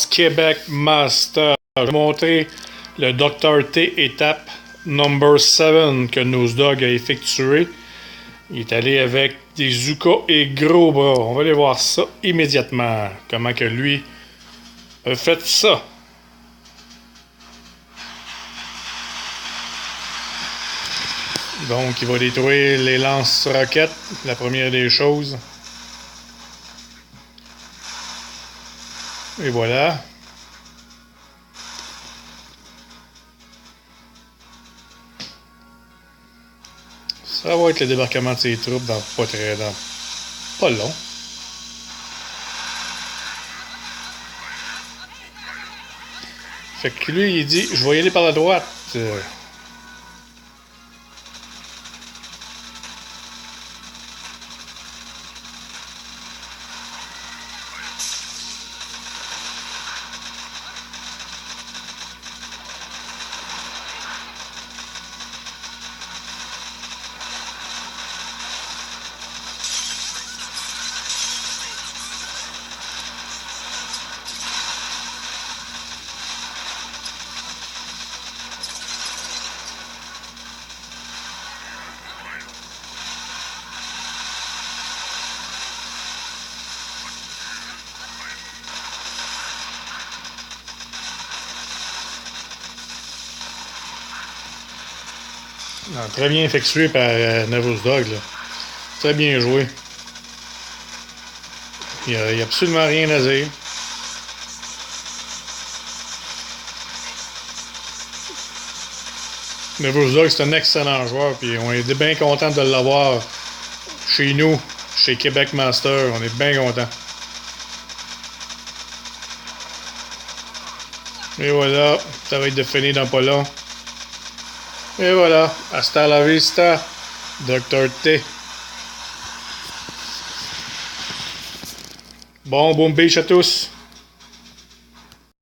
Québec Master. Je vais montrer le Dr. T étape number 7 que Nosdog a effectué. Il est allé avec des Zuka et gros bras. On va aller voir ça immédiatement. Comment que lui a fait ça. Donc, il va détruire les lance-roquettes, la première des choses. Et voilà. Ça va être le débarquement de ses troupes dans pas long. Fait que lui, il dit, je vais y aller par la droite. Non, très bien effectué par Nosdog. Très bien joué. Il n'y a absolument rien à dire. Nosdog, c'est un excellent joueur. Puis on est bien content de l'avoir chez nous, chez Québec Master. On est bien content. Et voilà, ça va être de finir dans pas long. Et voilà, hasta la vista, Dr. T. Bon beach à tous.